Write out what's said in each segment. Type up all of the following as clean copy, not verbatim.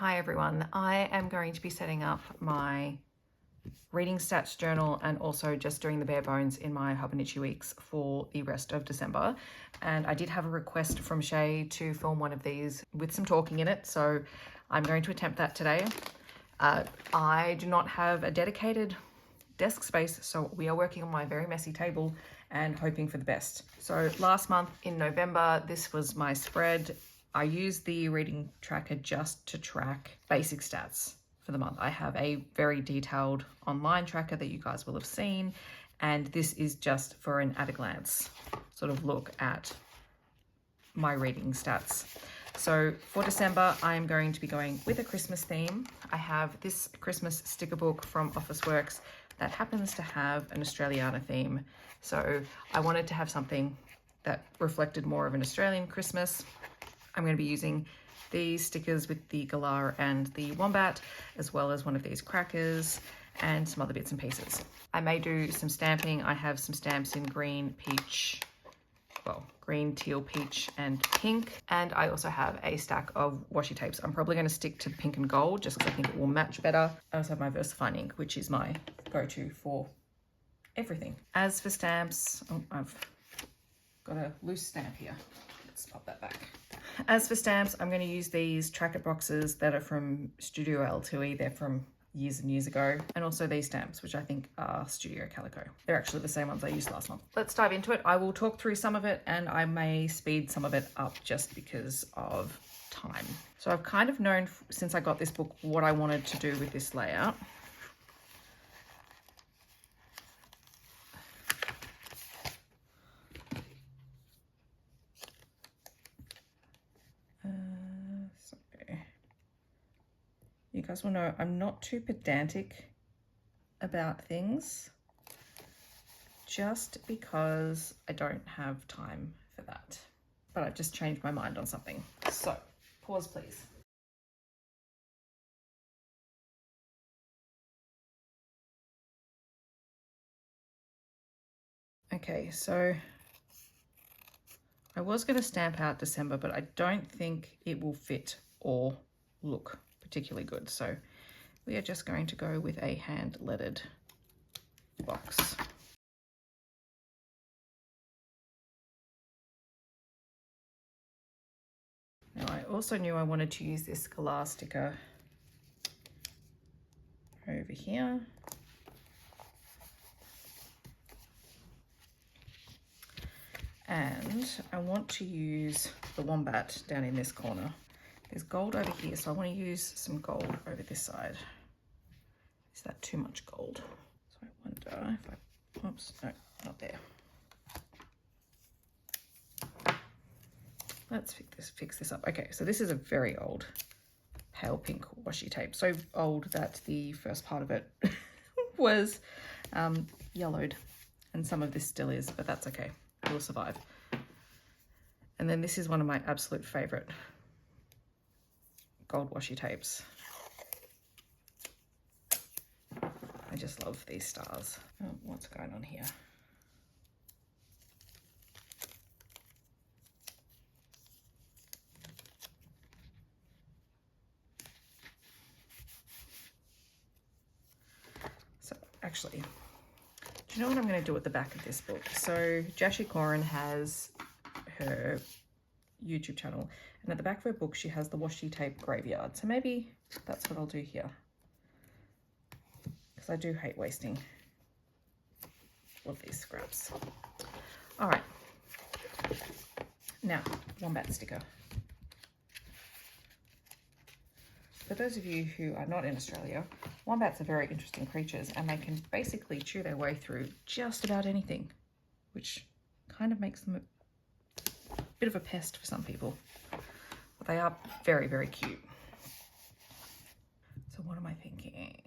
Hi everyone, I am going to be setting up my reading stats journal and also just doing the bare bones in my Hobonichi Weeks for the rest of December. And I did have a request from Shay to film one of these with some talking in it, so I'm going to attempt that today. I do not have a dedicated desk space, so we are working on my very messy table and hoping for the best. So last month in November, this was my spread. I used the reading tracker just to track basic stats for the month. I have a very detailed online tracker that you guys will have seen, and this is just for an at a glance sort of look at my reading stats. So for December, I'm going to be going with a Christmas theme. I have this Christmas sticker book from Officeworks that happens to have an Australiana theme. So I wanted to have something that reflected more of an Australian Christmas. I'm going to be using these stickers with the galah and the wombat, as well as one of these crackers and some other bits and pieces. I may do some stamping. I have some stamps in green, peach, green, teal, peach, and pink. And I also have a stack of washi tapes. I'm probably going to stick to pink and gold just because I think it will match better. I also have my VersaFine ink, which is my go-to for everything. As for stamps, I've got a loose stamp here. Let's pop that back. As for stamps, I'm going to use these tracket boxes that are from Studio L2E. They're from years and years ago. And also these stamps, which I think are Studio Calico. They're actually the same ones I used last month. Let's dive into it. I will talk through some of it and I may speed some of it up just because of time. So I've kind of known since I got this book what I wanted to do with this layout. You guys will know I'm not too pedantic about things, just because I don't have time for that. But I've just changed my mind on something. So, pause please. Okay, so I was going to stamp out December, but I don't think it will fit or look particularly good. So we are just going to go with a hand lettered box. Now I also knew I wanted to use this galah sticker over here. And I want to use the wombat down in this corner. There's gold over here, so I want to use some gold over this side. Is that too much gold? So I wonder if I, oops, no, not there. Let's fix this up. Okay, so this is a very old pale pink washi tape. So old that the first part of it was yellowed, and some of this still is, but that's okay. We'll survive. And then this is one of my absolute favorite gold washi tapes. I just love these stars. Oh, what's going on here? So actually, do you know what I'm going to do at the back of this book? So Jashi Corin has her YouTube channel, and at the back of her book she has the washi tape graveyard. So maybe that's what I'll do here, because I do hate wasting all of these scraps. All right, now wombat sticker. For those of you who are not in Australia, wombats are very interesting creatures, and they can basically chew their way through just about anything, which kind of makes them a bit of a pest for some people. But they are very, very cute. So what am I thinking?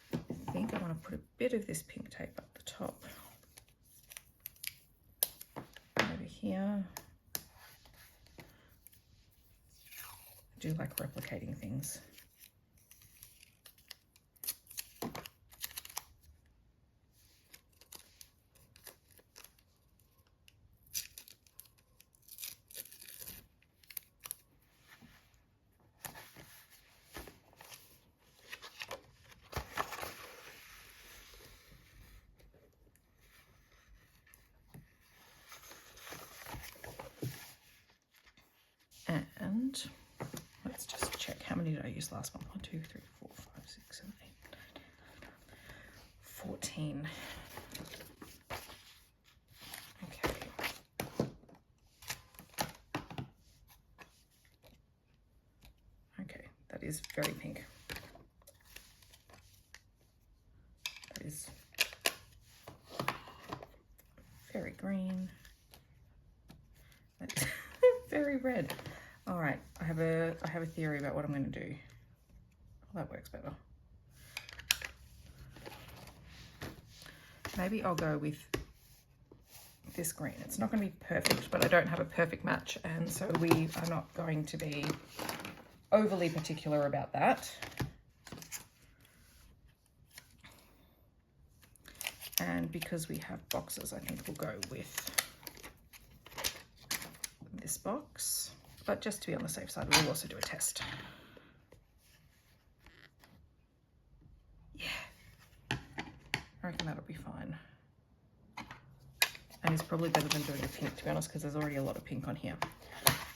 I think I want to put a bit of this pink tape up the top. Over here. I do like replicating things. And let's just check, how many did I use last month? 1, 2, 3, 4, 5, 6, 7, 8, 9, 10, 14. Okay. Okay, that is very pink. That is very green. That's very red. All right, I have a theory about what I'm going to do. Oh, that works better. Maybe I'll go with this green. It's not going to be perfect, but I don't have a perfect match, and so we are not going to be overly particular about that. And because we have boxes, I think we'll go with this box. But just to be on the safe side, we'll also do a test. Yeah, I reckon that'll be fine. And it's probably better than doing a pink, to be honest, because there's already a lot of pink on here.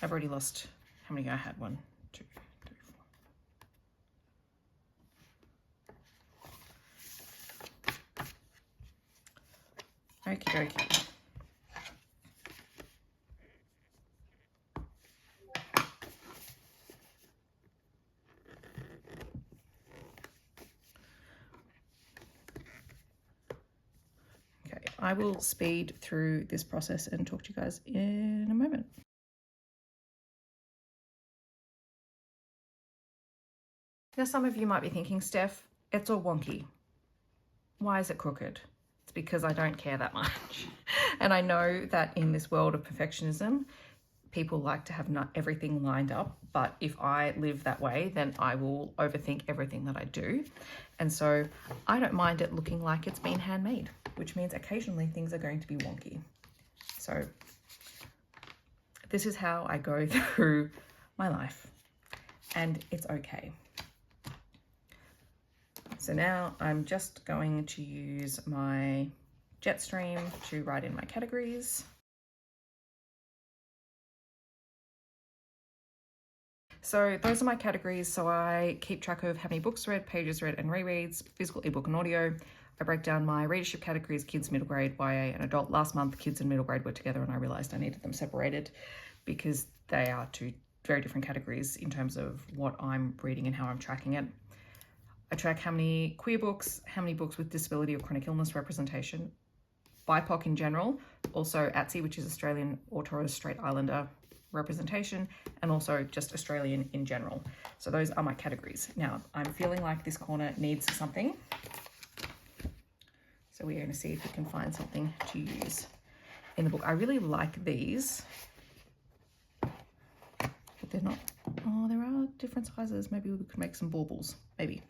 I've already lost, how many I had? 1, 2, 3, 4. Okie dokie. I will speed through this process and talk to you guys in a moment. Now, some of you might be thinking, Steph, it's all wonky. Why is it crooked? It's because I don't care that much. And I know that in this world of perfectionism, people like to have not everything lined up, but if I live that way, then I will overthink everything that I do. And so I don't mind it looking like it's been handmade, which means occasionally things are going to be wonky. So this is how I go through my life, and it's okay. So now I'm just going to use my Jetstream to write in my categories. So those are my categories. So I keep track of how many books read, pages read and rereads, physical, ebook and audio. I break down my readership categories: kids, middle grade, YA and adult. Last month, kids and middle grade were together and I realized I needed them separated because they are two very different categories in terms of what I'm reading and how I'm tracking it. I track how many queer books, how many books with disability or chronic illness representation, BIPOC in general, also ATSI, which is Australian or Torres Strait Islander representation, and also just Australian in general. So those are my categories. Now, I'm feeling like this corner needs something. So we're going to see if we can find something to use in the book. I really like these, but they're not, oh, there are different sizes. Maybe we could make some baubles, maybe.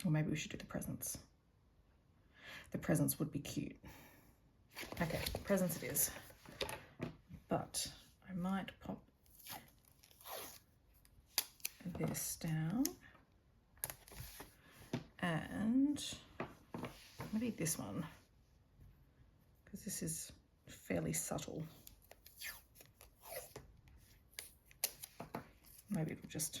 Or maybe we should do the presents. The presents would be cute. Okay, presents it is. But I might pop this down. And maybe this one, because this is fairly subtle. Maybe it'll just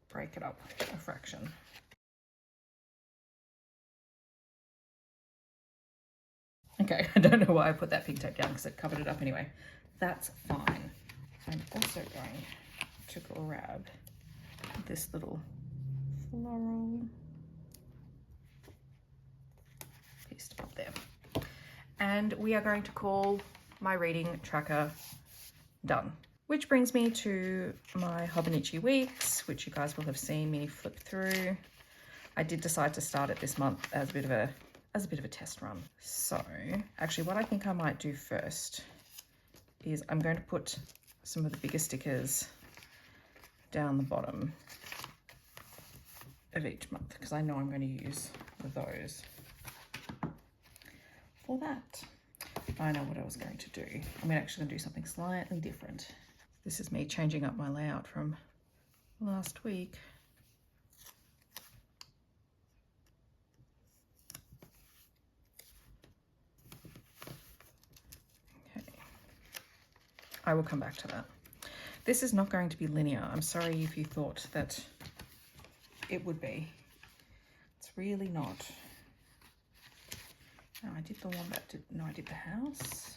break it up a fraction. Okay, I don't know why I put that pink tape down because it covered it up anyway. That's fine. I'm also going to grab this little floral piece to pop there. And we are going to call my reading tracker done. Which brings me to my Hobonichi Weeks, which you guys will have seen me flip through. I did decide to start it this month as a bit of a test run. So actually what I think I might do first is I'm going to put some of the bigger stickers down the bottom of each month because I know I'm going to use those for that. I know what I was going to do. I'm actually going to do something slightly different. This is me changing up my layout from last week. Okay. I will come back to that. This is not going to be linear. I'm sorry if you thought that it would be. It's really not. No, I did the one that did, no, I did the house.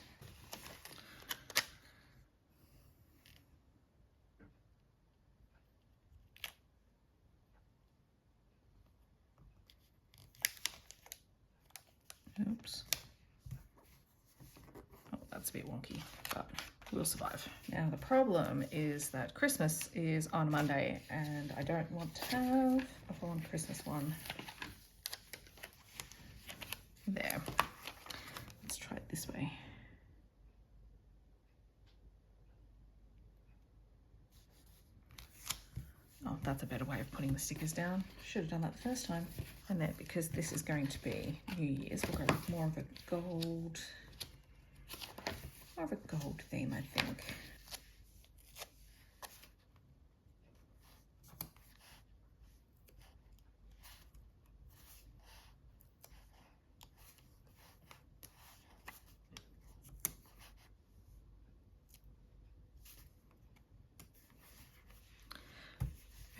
Oops. Oh, that's a bit wonky, but we'll survive. Now the problem is that Christmas is on Monday and I don't want to have a full-on Christmas one. There. Let's try it this way. Oh, that's a better way of putting the stickers down. Should have done that the first time. And then because this is going to be New Year's, we'll go with more of a gold theme, I think.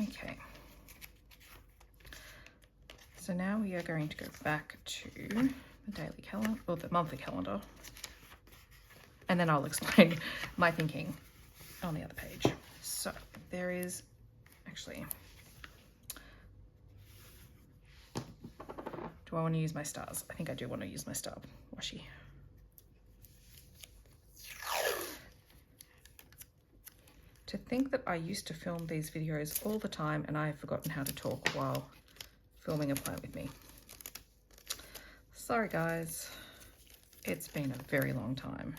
Okay. So now we are going to go back to the daily calendar, or the monthly calendar, and then I'll explain my thinking on the other page. So there is actually, do I want to use my stars? I think I do want to use my star washi. To think that I used to film these videos all the time and I've forgotten how to talk while filming a plant with me. Sorry guys, it's been a very long time.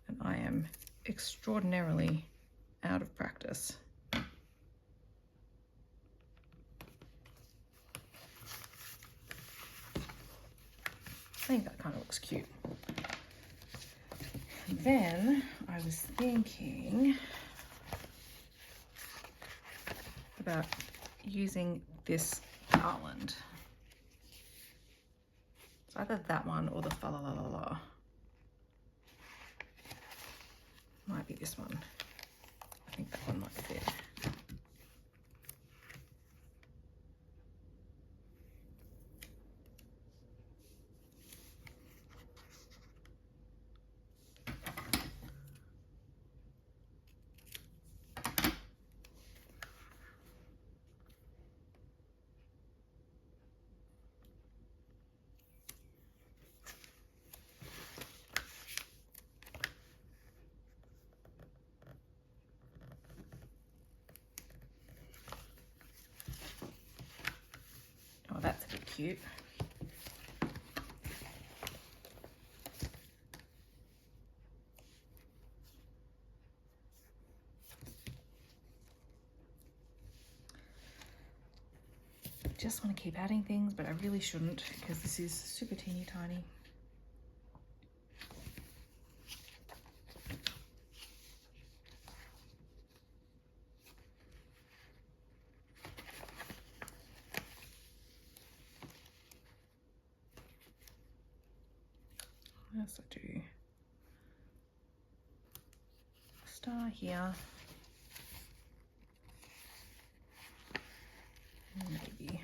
And I am extraordinarily out of practice. I think that kind of looks cute. And then I was thinking about using this garland. It's either that one or the fa la la la la. Might be this one. I think that one might fit. That's a bit cute. Just want to keep adding things, but I really shouldn't because this is super teeny tiny. Yes, I do. Star here. Maybe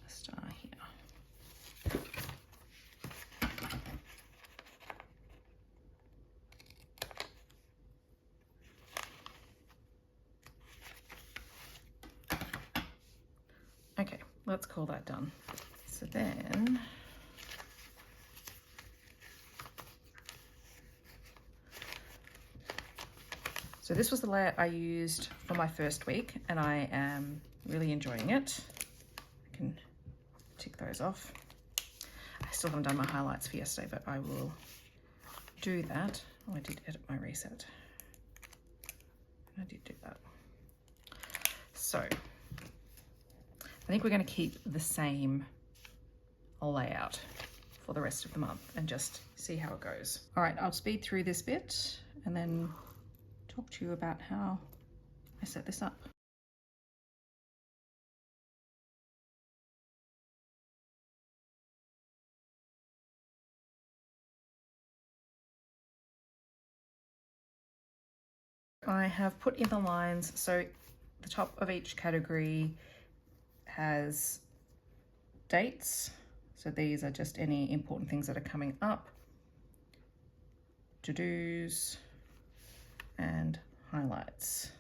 a star here. Okay, let's call that done. So then so this was the layout I used for my first week and I am really enjoying it. I can tick those off. I still haven't done my highlights for yesterday, but I will do that. Oh, I did edit my reset. I did do that. So think we're going to keep the same layout for the rest of the month and just see how it goes. All right, I'll speed through this bit and then talk to you about how I set this up. I have put in the lines, so the top of each category has dates. So these are just any important things that are coming up, to-dos, and highlights.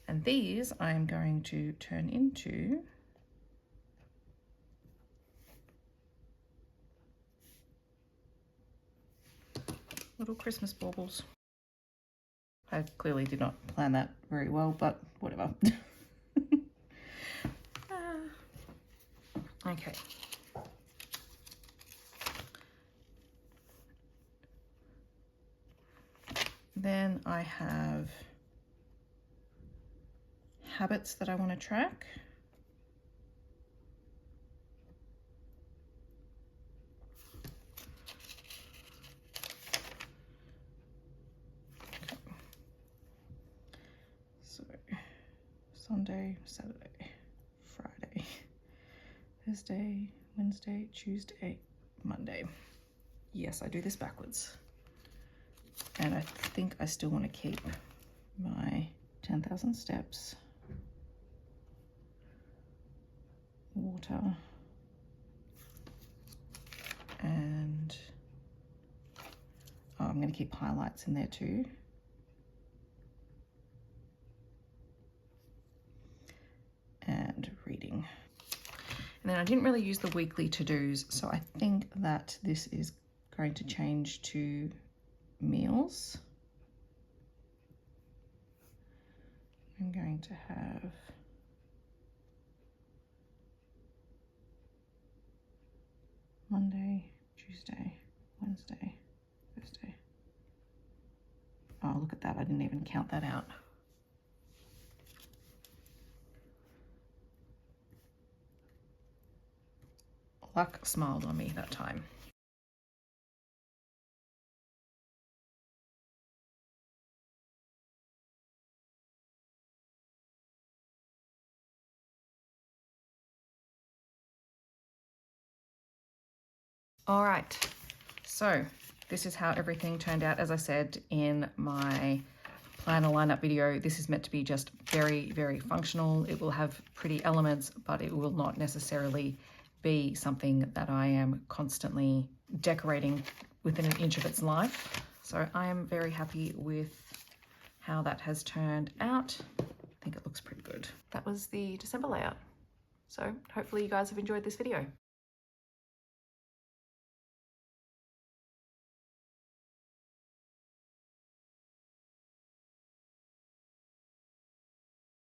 And these I'm going to turn into little Christmas baubles. I clearly did not plan that very well, but whatever. Okay. Then I have habits that I want to track. Okay. So Sunday, Saturday, Friday, Thursday, Wednesday, Tuesday, Monday. Yes, I do this backwards. And I think I still want to keep my 10,000 steps, water, and I'm going to keep highlights in there too. And reading. And then I didn't really use the weekly to-dos, so I think that this is going to change to meals. I'm going to have Monday, Tuesday, Wednesday, Thursday. Oh, look at that. I didn't even count that out. Luck smiled on me that time. All right, so this is how everything turned out. As I said in my planner lineup video, this is meant to be just very, very functional. It will have pretty elements, but it will not necessarily be something that I am constantly decorating within an inch of its life. So I am very happy with how that has turned out. I think it looks pretty good. That was the December layout. So hopefully you guys have enjoyed this video.